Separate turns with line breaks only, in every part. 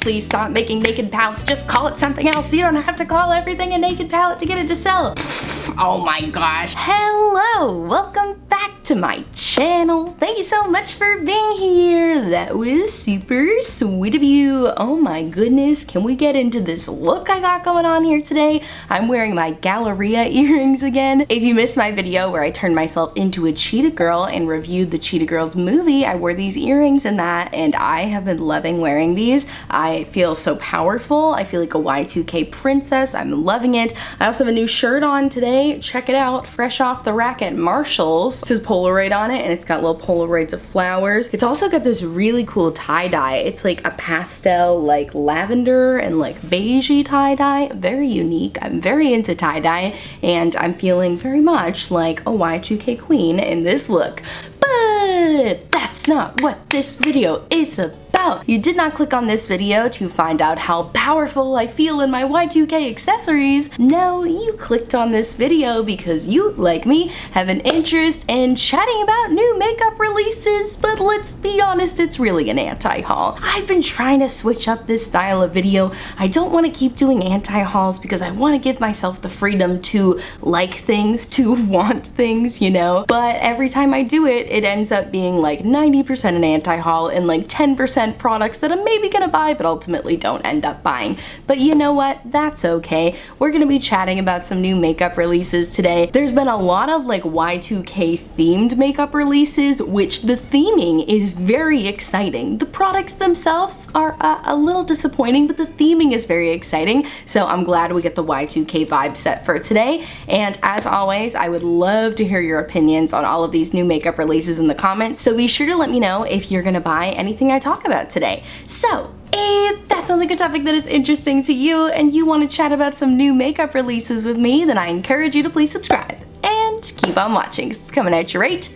Please stop making naked palettes. Just call it something else. You don't have to call everything a naked palette to get it to sell. Oh my gosh. Hello, welcome back to my channel. Thank you so much for being here. That was super sweet of you. Oh my goodness, can we get into this look I got going on here today? I'm wearing my Galleria earrings again. If you missed my video where I turned myself into a cheetah girl and reviewed the Cheetah Girls movie, I wore these earrings in that and I have been loving wearing these. I feel so powerful. I feel like a Y2K princess. I'm loving it. I also have a new shirt on today. Check it out, fresh off the rack at Marshall's. It says Polaroid on it and it's got little Polaroids of flowers. It's also got this really cool tie-dye. It's like a pastel, like lavender and like beigey tie-dye. Very unique. I'm very into tie-dye and I'm feeling very much like a Y2K queen in this look. But that's not what this video is about. You did not click on this video to find out how powerful I feel in my Y2K accessories. No, you clicked on this video because you, like me, have an interest in chatting about new makeup releases, but let's be honest, it's really an anti-haul. I've been trying to switch up this style of video. I don't want to keep doing anti-hauls because I want to give myself the freedom to like things, to want things, you know? But every time I do it, it ends up being like 90% an anti-haul and like 10% products that I'm maybe gonna buy but ultimately don't end up buying. But you know what? That's okay. We're gonna be chatting about some new makeup releases today. There's been a lot of like Y2K themed makeup releases, which the theming is very exciting. The products themselves are a little disappointing, but the theming is very exciting. So I'm glad we get the Y2K vibe set for today. And as always, I would love to hear your opinions on all of these new makeup releases in the comments. So be sure to let me know if you're gonna buy anything I talk about today. So if that sounds like a topic that is interesting to you and you want to chat about some new makeup releases with me, then I encourage you to please subscribe and keep on watching because it's coming at you right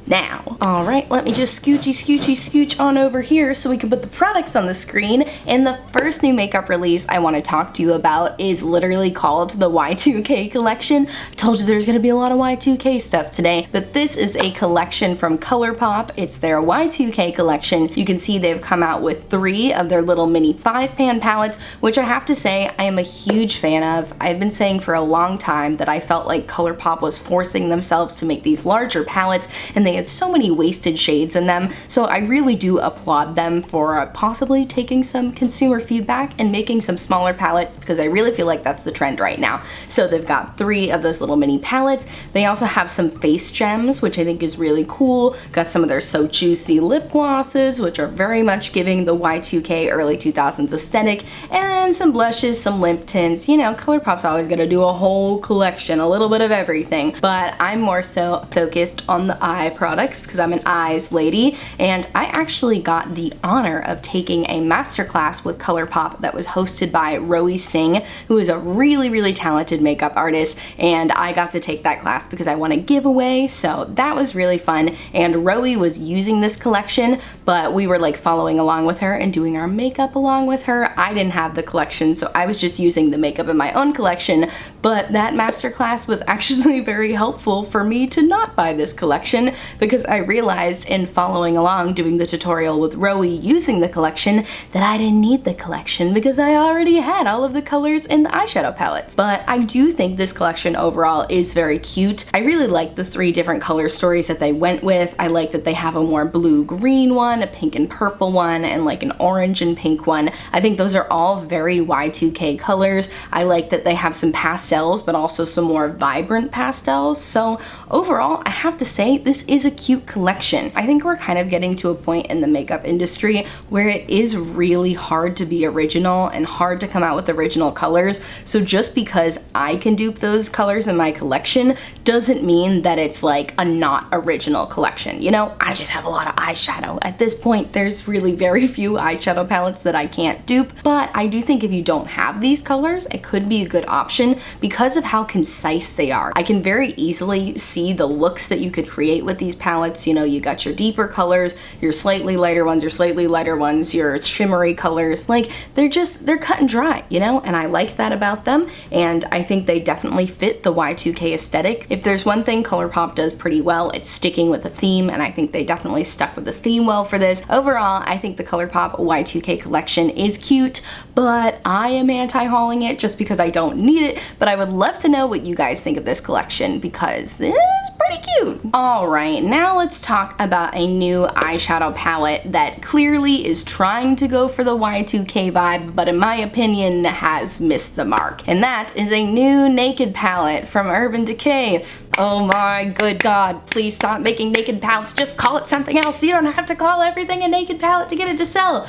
now. Alright, let me just scooch on over here so we can put the products on the screen. And the first new makeup release I want to talk to you about is literally called the Y2K collection. I told you there's going to be a lot of Y2K stuff today, but this is a collection from Colourpop. It's their Y2K collection. You can see they've come out with 3 of their little mini 5-pan palettes, which I have to say I am a huge fan of. I've been saying for a long time that I felt like Colourpop was forcing themselves to make these larger palettes and they had so many wasted shades in them, so I really do applaud them for possibly taking some consumer feedback and making some smaller palettes because I really feel like that's the trend right now. So they've got 3 of those little mini palettes. They also have some face gems, which I think is really cool. Got some of their So Juicy lip glosses, which are very much giving the Y2K early 2000s aesthetic, and then some blushes, some lip tints. You know, Colourpop's always gonna do a whole collection, a little bit of everything, but I'm more so focused on the eye products because I'm an eyes lady, and I actually got the honor of taking a masterclass with Colourpop that was hosted by Rowie Singh, who is a really talented makeup artist, and I got to take that class because I won a giveaway, so that was really fun. And Rowie was using this collection, but we were like following along with her and doing our makeup along with her. I didn't have the collection, so I was just using the makeup in my own collection, but that masterclass was actually very helpful for me to not buy this collection because I realized in following along doing the tutorial with Rowie using the collection that I didn't need the collection because I already had all of the colors in the eyeshadow palettes. But I do think this collection overall is very cute. I really like the 3 different color stories that they went with. I like that they have a more blue-green one, a pink and purple one, and like an orange and pink one. I think those are all very Y2K colors. I like that they have some pastels but also some more vibrant pastels. So overall, I have to say this is a cute collection. I think we're kind of getting to a point in the makeup industry where it is really hard to be original and hard to come out with original colors. So just because I can dupe those colors in my collection doesn't mean that it's like a not original collection. You know, I just have a lot of eyeshadow. At this point, there's really very few eyeshadow palettes that I can't dupe, but I do think if you don't have these colors, it could be a good option because of how concise they are. I can very easily see the looks that you could create with these these palettes, you know, you got your deeper colors, your slightly lighter ones, your shimmery colors. Like, they're cut and dry, you know, and I like that about them, and I think they definitely fit the Y2K aesthetic. If there's one thing Colourpop does pretty well, it's sticking with the theme, and I think they definitely stuck with the theme well for this. Overall, I think the Colourpop Y2K collection is cute, but I am anti-hauling it just because I don't need it. But I would love to know what you guys think of this collection, because this is pretty cute. Alright, now let's talk about a new eyeshadow palette that clearly is trying to go for the Y2K vibe, but in my opinion has missed the mark. And that is a new Naked palette from Urban Decay. Oh my good god, please stop making Naked palettes, just call it something else. You don't have to call everything a Naked palette to get it to sell.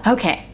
Okay.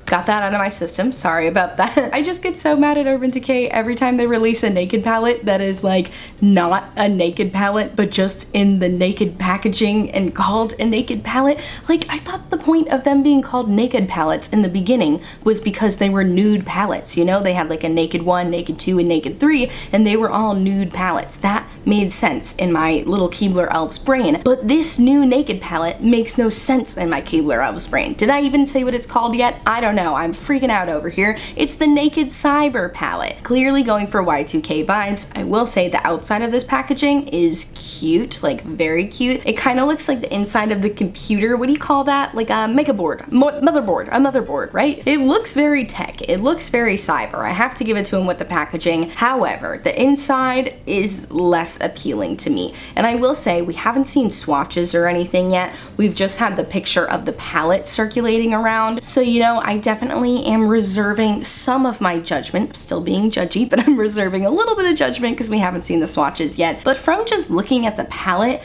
Got that out of my system, sorry about that. I just get so mad at Urban Decay every time they release a Naked palette that is like not a Naked palette, but just in the Naked packaging and called a Naked palette. Like, I thought the point of them being called Naked palettes in the beginning was because they were nude palettes, you know? They had like a Naked 1, Naked 2, and Naked 3, and they were all nude palettes. That made sense in my little Keebler Elves brain, but this new Naked palette makes no sense in my Keebler Elves brain. Did I even say what it's called yet? I don't know. I'm freaking out over here. It's the Naked Cyber palette. Clearly going for Y2K vibes. I will say the outside of this packaging is cute, like very cute. It kind of looks like the inside of the computer. What do you call that? Like a motherboard, right? It looks very tech. It looks very cyber. I have to give it to him with the packaging. However, the inside is less appealing to me. And I will say we haven't seen swatches or anything yet. We've just had the picture of the palette circulating around. So, you know, I definitely am reserving some of my judgment. I'm still being judgy, but I'm reserving a little bit of judgment because we haven't seen the swatches yet. But from just looking at the palette,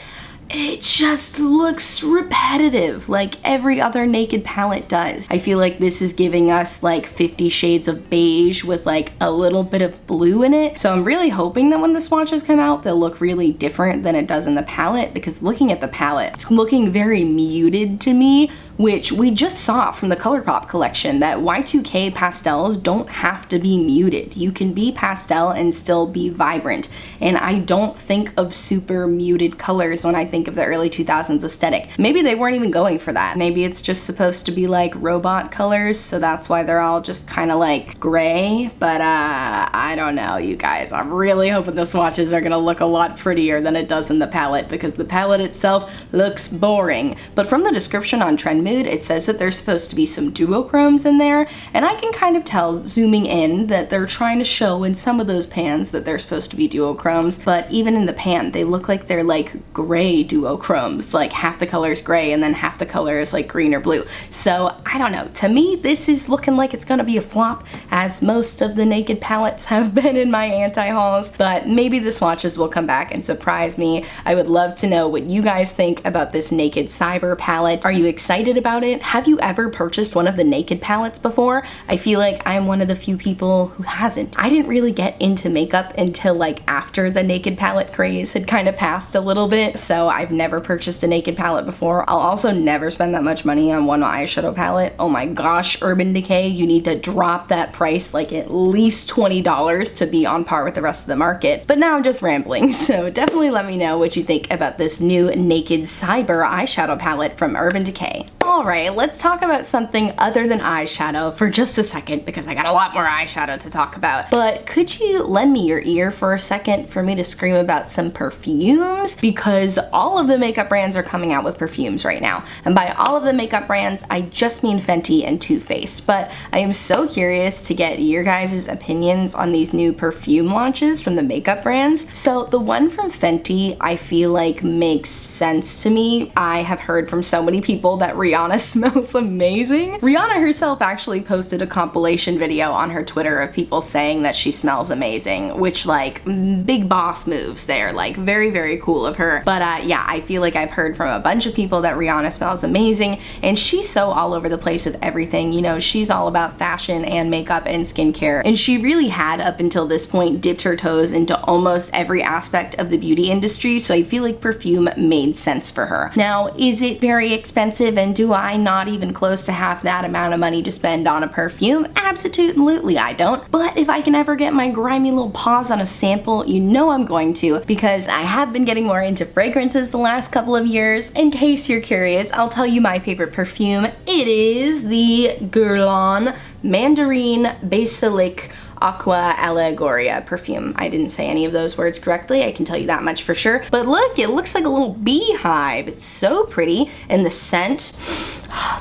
it just looks repetitive like every other Naked palette does. I feel like this is giving us like 50 shades of beige with like a little bit of blue in it. So I'm really hoping that when the swatches come out, they'll look really different than it does in the palette, because looking at the palette, it's looking very muted to me, which we just saw from the Colourpop collection, that Y2K pastels don't have to be muted. You can be pastel and still be vibrant. And I don't think of super muted colors when I think of the early 2000s aesthetic. Maybe they weren't even going for that. Maybe it's just supposed to be like robot colors, so that's why they're all just kind of like gray. But I don't know, you guys. I'm really hoping the swatches are gonna look a lot prettier than it does in the palette, because the palette itself looks boring. But from the description on Trend Mood, it says that there's supposed to be some duochromes in there, and I can kind of tell zooming in that they're trying to show in some of those pans that they're supposed to be duochromes, but even in the pan they look like they're like gray duochromes, like half the color is gray and then half the color is like green or blue. So I don't know, to me this is looking like it's gonna be a flop, as most of the Naked palettes have been in my anti-hauls, but maybe the swatches will come back and surprise me. I would love to know what you guys think about this Naked Cyber palette. Are you excited about it? Have you ever purchased one of the Naked palettes before? I feel like I'm one of the few people who hasn't. I didn't really get into makeup until like after the Naked palette craze had kind of passed a little bit, so I've never purchased a Naked palette before. I'll also never spend that much money on one eyeshadow palette. Oh my gosh, Urban Decay, you need to drop that price like at least $20 to be on par with the rest of the market. But now I'm just rambling, so definitely let me know what you think about this new Naked Cyber eyeshadow palette from Urban Decay. Alright, let's talk about something other than eyeshadow for just a second, because I got a lot more eyeshadow to talk about. But could you lend me your ear for a second for me to scream about some perfumes? Because all of the makeup brands are coming out with perfumes right now. And by all of the makeup brands, I just mean Fenty and Too Faced. But I am so curious to get your guys' opinions on these new perfume launches from the makeup brands. So the one from Fenty, I feel like makes sense to me. I have heard from so many people that Rihanna smells amazing. Rihanna herself actually posted a compilation video on her Twitter of people saying that she smells amazing, which like big boss moves there, like very, very cool of her. But yeah, I feel like I've heard from a bunch of people that Rihanna smells amazing, and she's so all over the place with everything. You know, she's all about fashion and makeup and skincare, and she really had up until this point dipped her toes into almost every aspect of the beauty industry, so I feel like perfume made sense for her. Now, is it very expensive, and do I not even close to half that amount of money to spend on a perfume? Absolutely I don't. But if I can ever get my grimy little paws on a sample, you know I'm going to, because I have been getting more into fragrances the last couple of years. In case you're curious, I'll tell you my favorite perfume. It is the Guerlain Mandarin Basilic Aqua Allegoria perfume. I didn't say any of those words correctly, I can tell you that much for sure. But look, it looks like a little beehive. It's so pretty, and the scent,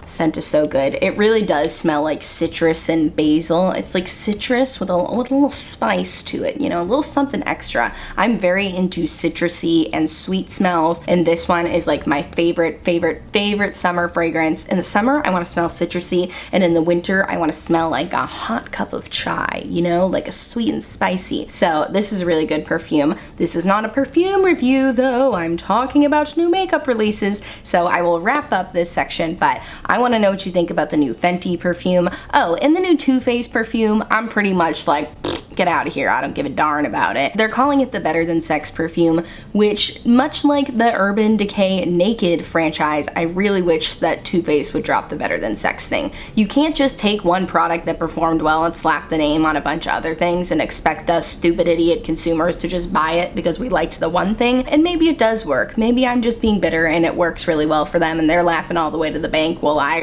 the scent is so good. It really does smell like citrus and basil. It's like citrus with a little spice to it, you know, a little something extra. I'm very into citrusy and sweet smells, and this one is like my favorite summer fragrance. In the summer, I want to smell citrusy, and in the winter, I want to smell like a hot cup of chai, you know, like a sweet and spicy. So this is a really good perfume. This is not a perfume review though. I'm talking about new makeup releases, so I will wrap up this section, but I want to know what you think about the new Fenty perfume. Oh, and the new Too Faced perfume, I'm pretty much like, get out of here, I don't give a darn about it. They're calling it the Better Than Sex perfume, which, much like the Urban Decay Naked franchise, I really wish that Too Faced would drop the Better Than Sex thing. You can't just take one product that performed well and slap the name on a bunch of other things and expect us stupid idiot consumers to just buy it because we liked the one thing. And maybe it does work. Maybe I'm just being bitter and it works really well for them and they're laughing all the way to the bank while I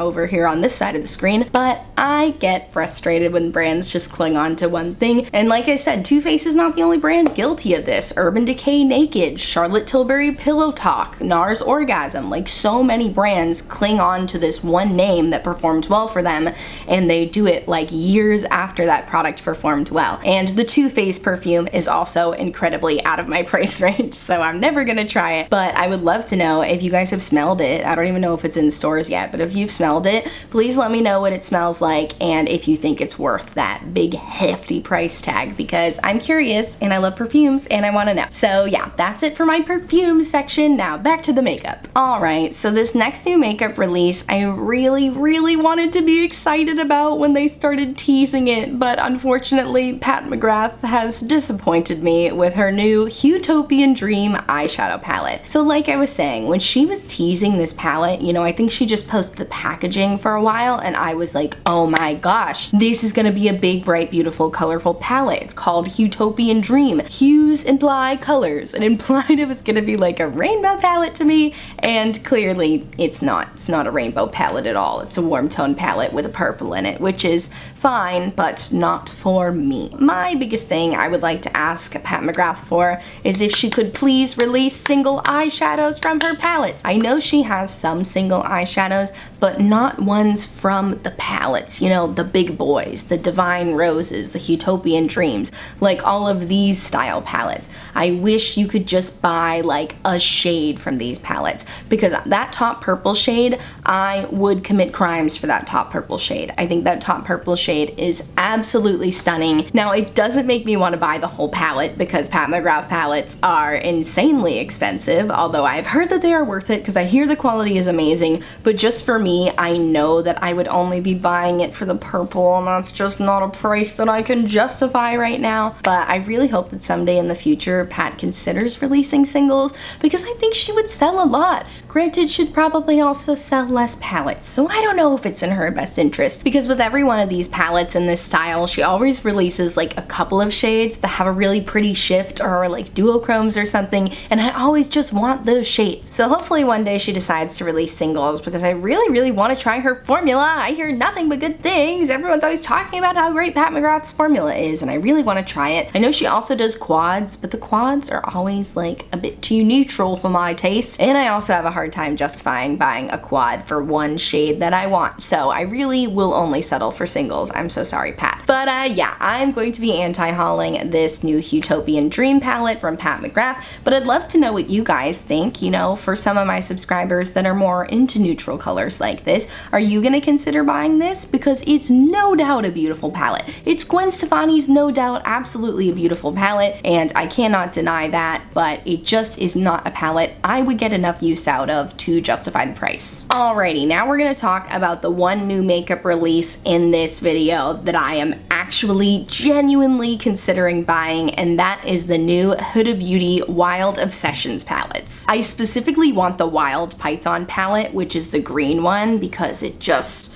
over here on this side of the screen. But I get frustrated when brands just cling on to one thing. And like I said, Too Faced is not the only brand guilty of this. Urban Decay Naked, Charlotte Tilbury Pillow Talk, NARS Orgasm, like so many brands cling on to this one name that performed well for them, and they do it like years after that product performed well. And the Too Faced perfume is also incredibly out of my price range, so I'm never gonna try it, but I would love to know if you guys have smelled it. I don't even know if it's in stores yet, but if you've smelled it, please let me know what it smells like and if you think it's worth that big hefty price tag, because I'm curious and I love perfumes and I want to know. So yeah, that's it for my perfume section. Now back to the makeup. Alright, so this next new makeup release I really wanted to be excited about when they started teasing it, but unfortunately Pat McGrath has disappointed me with her new Huetopian Dream eyeshadow palette. So like I was saying, when she was teasing this palette, you know, I think she just posted the packaging for a while and I was like, oh my gosh, this is gonna be a big, bright, beautiful, colorful palette. It's called Huetopian Dream. Hues imply colors. It implied it was gonna be like a rainbow palette to me, and clearly it's not. It's not a rainbow palette at all. It's a warm tone palette with a purple in it, which is fine, but not for me. My biggest thing I would like to ask Pat McGrath for is if she could please release single eyeshadows from her palettes. I know she has some single eyeshadows, but not ones from the palettes, you know, the big boys, the Divine Roses, the Huetopian Dreams, like all of these style palettes. I wish you could just buy like a shade from these palettes, because that top purple shade, I would commit crimes for that top purple shade. I think that top purple shade is absolutely stunning. Now, it doesn't make me want to buy the whole palette because Pat McGrath palettes are insanely expensive, although I've heard that they are worth it because I hear the quality is amazing, but just for me, I know that I would only be buying it for the purple, and that's just not a price that I can justify right now. But I really hope that someday in the future Pat considers releasing singles, because I think she would sell a lot. Granted, she'd probably also sell less palettes, so I don't know if it's in her best interest, because with every one of these palettes in this style, she always releases like a couple of shades that have a really pretty shift or like duochromes or something, and I always just want those shades. So hopefully one day she decides to release singles, because I really want to try her formula. I hear nothing but good things. Everyone's always talking about how great Pat McGrath's formula is, and I really want to try it. I know she also does quads, but the quads are always like a bit too neutral for my taste, and I also have a hard time justifying buying a quad for one shade that I want. So I really will only settle for singles. I'm so sorry, Pat. But yeah, I'm going to be anti-hauling this new Huetopian Dream palette from Pat McGrath, but I'd love to know what you guys think. You know, for some of my subscribers that are more into neutral colors like this, are you gonna consider buying this? Because it's no doubt a beautiful palette. It's Gwen Stefani's no doubt absolutely a beautiful palette, and I cannot deny that, but it just is not a palette I would get enough use out out of to justify the price. Alrighty, now we're gonna talk about the one new makeup release in this video that I am actually genuinely considering buying, and that is the new Huda Beauty Wild Obsessions palettes. I specifically want the Wild Python palette, which is the green one, because it's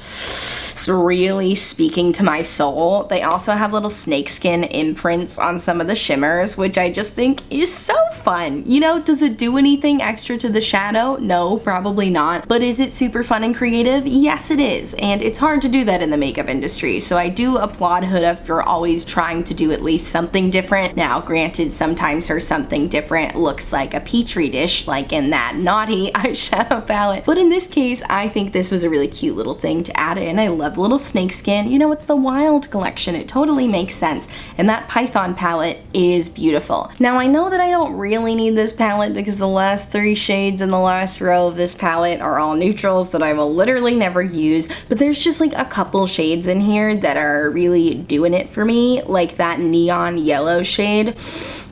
really speaking to my soul. They also have little snakeskin imprints on some of the shimmers, which I just think is so fun. You know, does it do anything extra to the shadow? No, probably not. But is it super fun and creative? Yes, it is. And it's hard to do that in the makeup industry. So I do applaud Huda for always trying to do at least something different. Now, granted, sometimes her something different looks like a petri dish, like in that naughty eyeshadow palette. But in this case, I think this was a really cute little thing to add in. I love the little snakeskin. You know, it's the Wild collection. It totally makes sense. And that Python palette is beautiful. Now, I know that I don't really need this palette because the last 3 shades in the last row of this palette are all neutrals that I will literally never use, but there's just like a couple shades in here that are really doing it for me, like that neon yellow shade.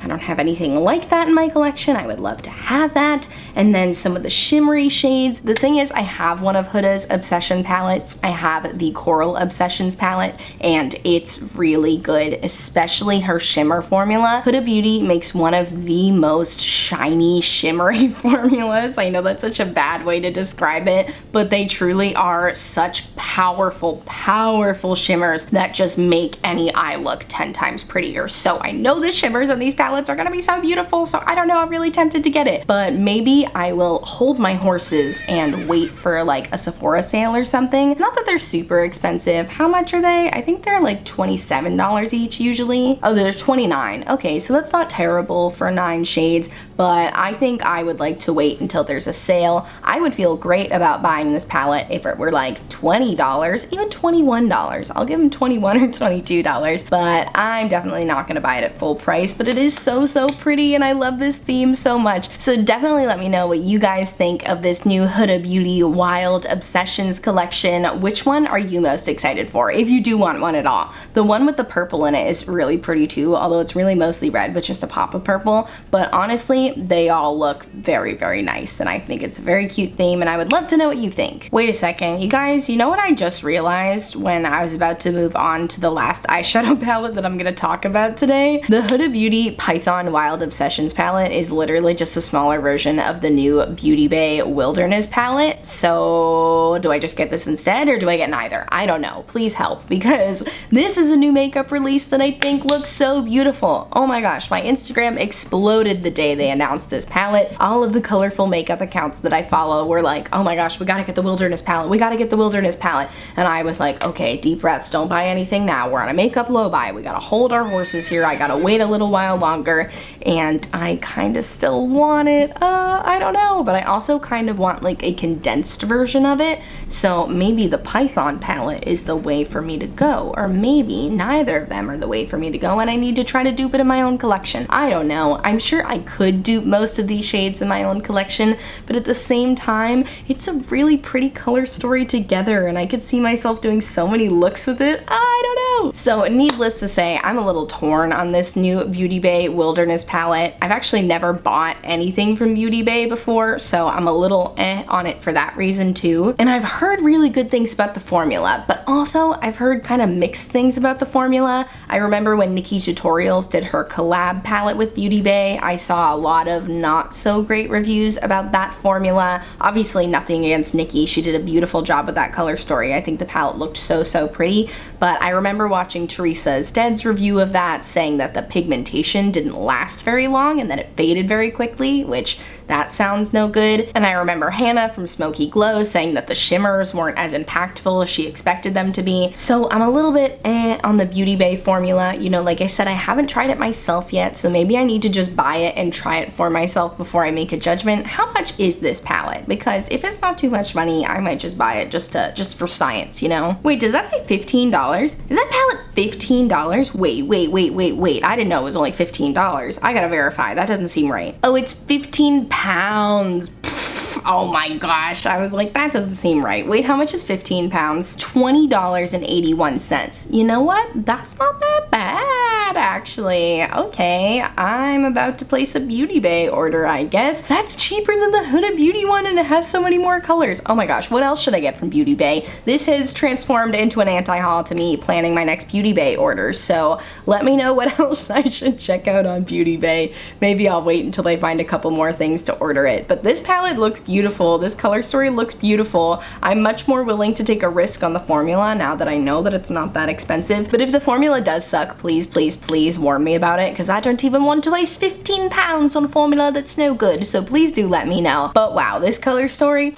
I don't have anything like that in my collection. I would love to have that. And then some of the shimmery shades. The thing is, I have one of Huda's Obsession palettes. I have the Coral Obsessions palette, and it's really good, especially her shimmer formula. Huda Beauty makes one of the most shiny, shimmery formulas. I know that's such a bad way to describe it, but they truly are such powerful, powerful shimmers that just make any eye look 10 times prettier. So I know the shimmers on these palettes are gonna be so beautiful, so I don't know, I'm really tempted to get it. But maybe I will hold my horses and wait for like a Sephora sale or something. Not that they're super expensive. How much are they? I think they're like $27 each usually. Oh, they're $29. Okay, so that's not terrible for 9 shades, but I think I would like to wait until there's a sale. I would feel great about buying this palette if it were like $20, even $21. I'll give them $21 or $22, but I'm definitely not gonna buy it at full price, but it is so pretty and I love this theme so much. So definitely let me know what you guys think of this new Huda Beauty Wild Obsessions collection. Which one are you most excited for, if you do want one at all? The one with the purple in it is really pretty too, although it's really mostly red with just a pop of purple. But honestly, they all look very nice, and I think it's a very cute theme, and I would love to know what you think. Wait a second, you guys, you know what I just realized when I was about to move on to the last eyeshadow palette that I'm gonna talk about today? The Huda Beauty Python Wild Obsessions palette is literally just a smaller version of the new Beauty Bay Wilderness palette. So do I just get this instead, or do I get neither? I don't know. Please help, because this is a new makeup release that I think looks so beautiful. Oh my gosh, my Instagram exploded the day they announced this palette. All of the colorful makeup accounts that I follow were like, oh my gosh, we gotta get the Wilderness palette. We gotta get the Wilderness palette. And I was like, okay, deep breaths, don't buy anything now. We're on a makeup low buy. We gotta hold our horses here. I gotta wait a little while longer, and I kind of still want it. I don't know, but I also kind of want like a condensed version of it. So maybe the Python palette is the way for me to go, or maybe neither of them are the way for me to go and I need to try to dupe it in my own collection. I don't know. I'm sure I could dupe most of these shades in my own collection, but at the same time, it's a really pretty color story together, and I could see myself doing so many looks with it. I don't know. So needless to say, I'm a little torn on this new Beauty Bay Wilderness palette. I've actually never bought anything from Beauty Bay before, so I'm a little on it for that reason too. And I've heard really good things about the formula, but also I've heard kind of mixed things about the formula. I remember when Nikki Tutorials did her collab palette with Beauty Bay, I saw a lot of not so great reviews about that formula. Obviously nothing against Nikki, she did a beautiful job with that color story. I think the palette looked so pretty, but I remember watching Teresa's Dead's review of that saying that the pigmentation didn't last very long and that it faded very quickly, which that sounds no good. And I remember Hannah from Smoky Glow saying that the shimmers weren't as impactful as she expected them to be. So I'm a little bit on the Beauty Bay formula. You know, like I said, I haven't tried it myself yet, so maybe I need to just buy it and try it for myself before I make a judgment. How much is this palette? Because if it's not too much money, I might just buy it just for science, you know? Wait, does that say $15? Is that palette $15? Wait, I didn't know it was only $15. I gotta verify, that doesn't seem right. Oh, it's 15 pounds. Pfft, oh my gosh, I was like, that doesn't seem right. Wait, how much is 15 pounds? $20.81. You know what? That's not that bad. bad, actually. Okay, I'm about to place a Beauty Bay order, I guess. That's cheaper than the Huda Beauty one, and it has so many more colors. Oh my gosh, what else should I get from Beauty Bay? This has transformed into an anti-haul to me planning my next Beauty Bay order, so let me know what else I should check out on Beauty Bay. Maybe I'll wait until I find a couple more things to order it. But this palette looks beautiful. This color story looks beautiful. I'm much more willing to take a risk on the formula now that I know that it's not that expensive. But if the formula does suck, please, please, please warn me about it, because I don't even want to waste 15 pounds on a formula that's no good. So please do let me know. But wow, this color story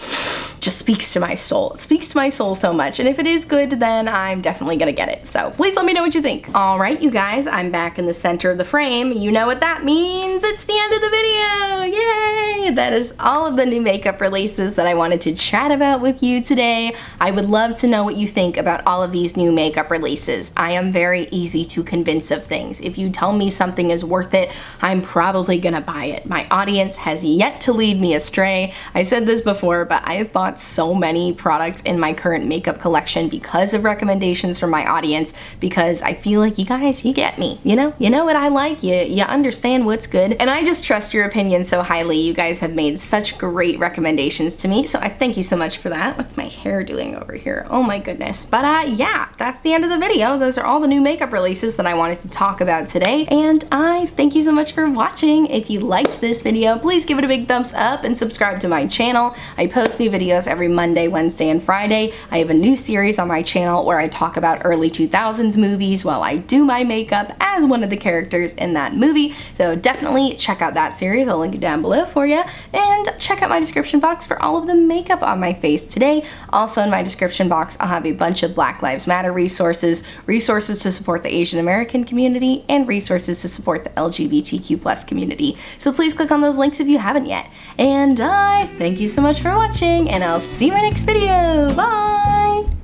just speaks to my soul. It speaks to my soul so much. And if it is good, then I'm definitely gonna get it. So please let me know what you think. All right, you guys, I'm back in the center of the frame. You know what that means. It's the end of the video. Yay! That is all of the new makeup releases that I wanted to chat about with you today. I would love to know what you think about all of these new makeup releases. I am very easy to convince of things. If you tell me something is worth it, I'm probably gonna buy it. My audience has yet to lead me astray. I said this before, but I have bought so many products in my current makeup collection because of recommendations from my audience, because I feel like you guys, you get me. You know what I like, you understand what's good, and I just trust your opinion so highly. You guys have made such great recommendations to me, so I thank you so much for that. What's my hair doing over here? Oh my goodness. But yeah, that's the end of the video. Those are all the new makeup releases that I wanted to talk about today, and I thank you so much for watching. If you liked this video, please give it a big thumbs up and subscribe to my channel. I post new videos every Monday, Wednesday, and Friday. I have a new series on my channel where I talk about early 2000s movies while I do my makeup as one of the characters in that movie, so definitely check out that series. I'll link it down below for you, and check out my description box for all of the makeup on my face today. Also in my description box, I'll have a bunch of Black Lives Matter resources to support the Asian American community, and resources to support the LGBTQ+ community. So please click on those links if you haven't yet. And I thank you so much for watching, and I'll see you in my next video. Bye!